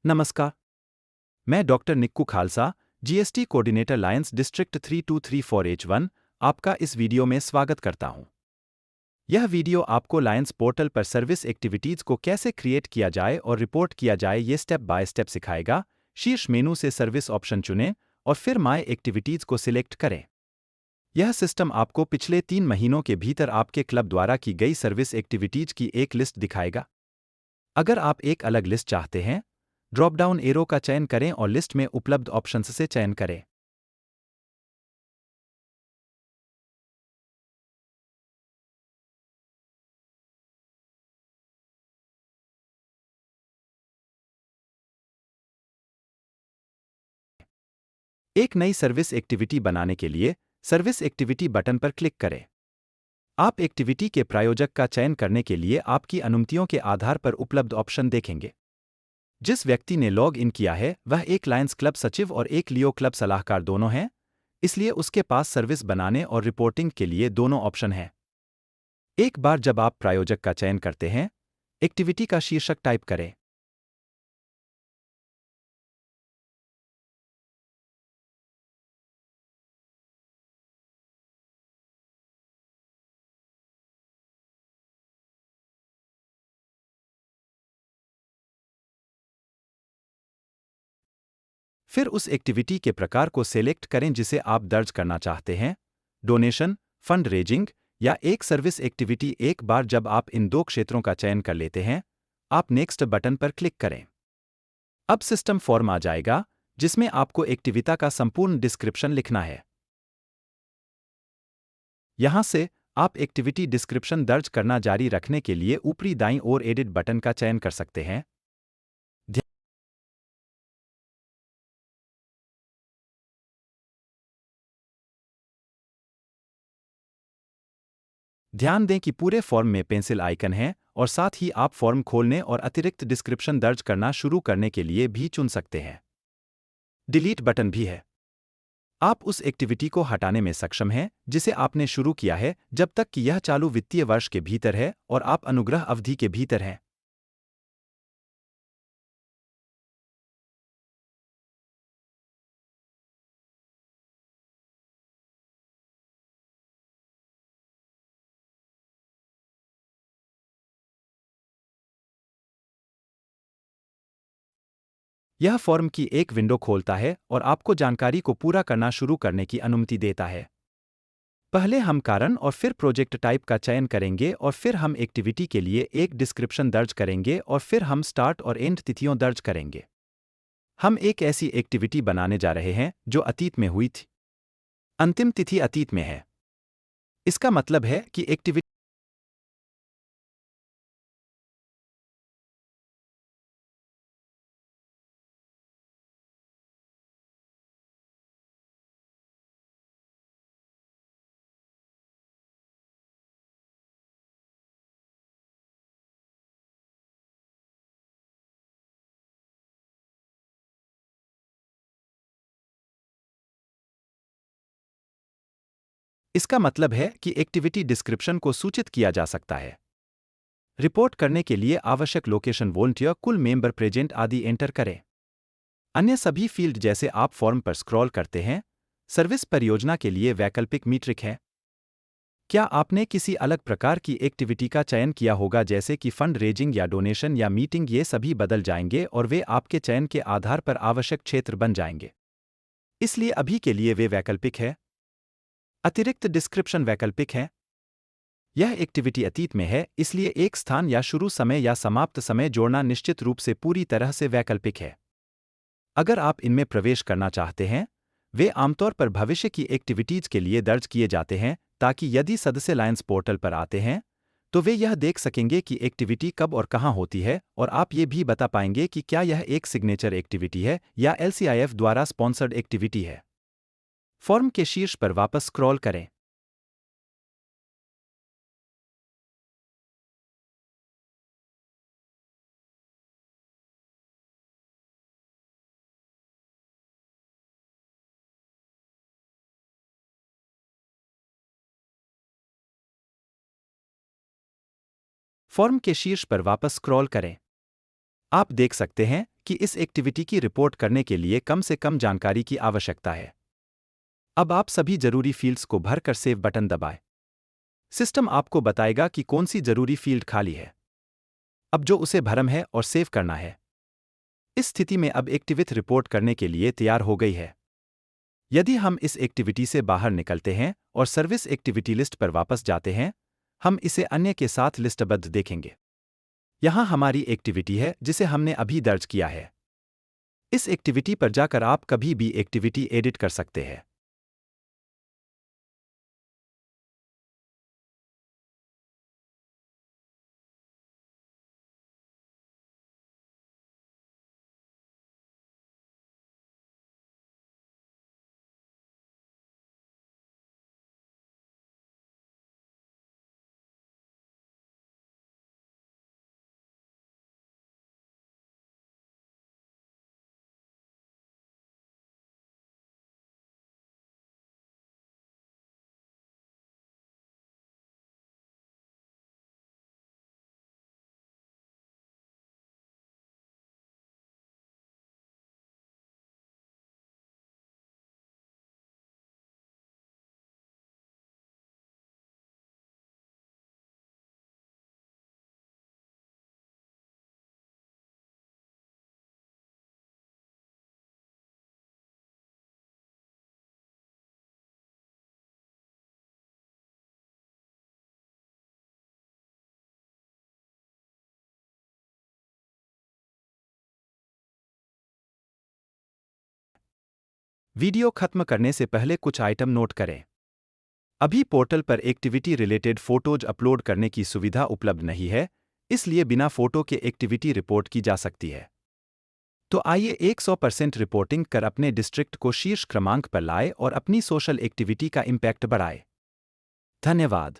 नमस्कार। मैं डॉक्टर निक्कू Khalsa, GST coordinator Lions district 3234H1, आपका इस वीडियो में स्वागत करता हूं। यह वीडियो आपको लायंस पोर्टल पर सर्विस एक्टिविटीज को कैसे क्रिएट किया जाए और रिपोर्ट किया जाए ये स्टेप बाय स्टेप सिखाएगा। शीर्ष मेनू से सर्विस ऑप्शन चुनें और फिर माय एक्टिविटीज को सिलेक्ट करें। यह सिस्टम आपको पिछले 3 महीनों के भीतर आपके क्लब द्वारा की गई सर्विस एक्टिविटीज की एक लिस्ट दिखाएगा। अगर आप एक अलग लिस्ट चाहते हैं, ड्रॉप डाउन एरो का चयन करें और लिस्ट में उपलब्ध ऑप्शंस से चयन करें। एक नई सर्विस एक्टिविटी बनाने के लिए सर्विस एक्टिविटी बटन पर क्लिक करें। आप एक्टिविटी के प्रायोजक का चयन करने के लिए आपकी अनुमतियों के आधार पर उपलब्ध ऑप्शन देखेंगे। जिस व्यक्ति ने लॉग इन किया है वह एक लायंस क्लब सचिव और एक लियो क्लब सलाहकार दोनों हैं, इसलिए उसके पास सर्विस बनाने और रिपोर्टिंग के लिए दोनों ऑप्शन हैं। एक बार जब आप प्रायोजक का चयन करते हैं, एक्टिविटी का शीर्षक टाइप करें। फिर उस एक्टिविटी के प्रकार को सेलेक्ट करें जिसे आप दर्ज करना चाहते हैं, डोनेशन, फंड रेजिंग या एक सर्विस एक्टिविटी। एक बार जब आप इन दो क्षेत्रों का चयन कर लेते हैं, आप नेक्स्ट बटन पर क्लिक करें। अब सिस्टम फॉर्म आ जाएगा जिसमें आपको एक्टिविटा का संपूर्ण डिस्क्रिप्शन लिखना है। यहां से आप एक्टिविटी डिस्क्रिप्शन दर्ज करना जारी रखने के लिए ऊपरी दाईं ओर एडिट बटन का चयन कर सकते हैं। ध्यान दें कि पूरे फॉर्म में पेंसिल आइकन है और साथ ही आप फॉर्म खोलने और अतिरिक्त डिस्क्रिप्शन दर्ज करना शुरू करने के लिए भी चुन सकते हैं। डिलीट बटन भी है। आप उस एक्टिविटी को हटाने में सक्षम हैं जिसे आपने शुरू किया है जब तक कि यह चालू वित्तीय वर्ष के भीतर है और आप अनुग्रह अवधि के भीतर हैं। यह फॉर्म की एक विंडो खोलता है और आपको जानकारी को पूरा करना शुरू करने की अनुमति देता है। पहले हम कारण और फिर प्रोजेक्ट टाइप का चयन करेंगे और फिर हम एक्टिविटी के लिए एक डिस्क्रिप्शन दर्ज करेंगे और फिर हम स्टार्ट और एंड तिथियों दर्ज करेंगे। हम एक ऐसी एक्टिविटी बनाने जा रहे हैं जो अतीत में हुई थी। अंतिम तिथि अतीत में है। इसका मतलब है कि एक्टिविटी इसका मतलब है कि एक्टिविटी डिस्क्रिप्शन को सूचित किया जा सकता है। रिपोर्ट करने के लिए आवश्यक लोकेशन, वॉलंटियर, कुल मेंबर प्रेजेंट आदि एंटर करें। अन्य सभी फील्ड जैसे आप फॉर्म पर स्क्रॉल करते हैं, सर्विस परियोजना के लिए वैकल्पिक मीट्रिक है। क्या आपने किसी अलग प्रकार की एक्टिविटी का चयन किया होगा जैसे कि फंड रेजिंग या डोनेशन या मीटिंग? ये सभी बदल जाएंगे और वे आपके चयन के आधार पर आवश्यक क्षेत्र बन जाएंगे। इसलिए अभी के लिए वे वैकल्पिक है। अतिरिक्त डिस्क्रिप्शन वैकल्पिक है। यह एक्टिविटी अतीत में है, इसलिए एक स्थान या शुरू समय या समाप्त समय जोड़ना निश्चित रूप से पूरी तरह से वैकल्पिक है। अगर आप इनमें प्रवेश करना चाहते हैं, वे आमतौर पर भविष्य की एक्टिविटीज के लिए दर्ज किए जाते हैं ताकि यदि सदस्य लायंस पोर्टल पर आते हैं तो वे यह देख सकेंगे कि एक्टिविटी कब और कहां होती है, और आप ये भी बता पाएंगे कि क्या यह एक सिग्नेचर एक्टिविटी है या एलसीआईएफ द्वारा स्पॉन्सर्ड एक्टिविटी है। फॉर्म के शीर्ष पर वापस स्क्रॉल करें। फॉर्म के शीर्ष पर वापस स्क्रॉल करें। आप देख सकते हैं कि इस एक्टिविटी की रिपोर्ट करने के लिए कम से कम जानकारी की आवश्यकता है। अब आप सभी जरूरी फील्ड्स को भरकर सेव बटन दबाएं। सिस्टम आपको बताएगा कि कौन सी जरूरी फील्ड खाली है। अब जो उसे भरम है और सेव करना है। इस स्थिति में अब एक्टिविटी रिपोर्ट करने के लिए तैयार हो गई है। यदि हम इस एक्टिविटी से बाहर निकलते हैं और सर्विस एक्टिविटी लिस्ट पर वापस जाते हैं, हम इसे अन्य के साथ लिस्टबद्ध देखेंगे। यहाँ हमारी एक्टिविटी है जिसे हमने अभी दर्ज किया है। इस एक्टिविटी पर जाकर आप कभी भी एक्टिविटी एडिट कर सकते हैं। वीडियो खत्म करने से पहले कुछ आइटम नोट करें। अभी पोर्टल पर एक्टिविटी रिलेटेड फोटोज अपलोड करने की सुविधा उपलब्ध नहीं है, इसलिए बिना फोटो के एक्टिविटी रिपोर्ट की जा सकती है। तो आइए 100% रिपोर्टिंग कर अपने डिस्ट्रिक्ट को शीर्ष क्रमांक पर लाए और अपनी सोशल एक्टिविटी का इम्पैक्ट बढ़ाए। धन्यवाद।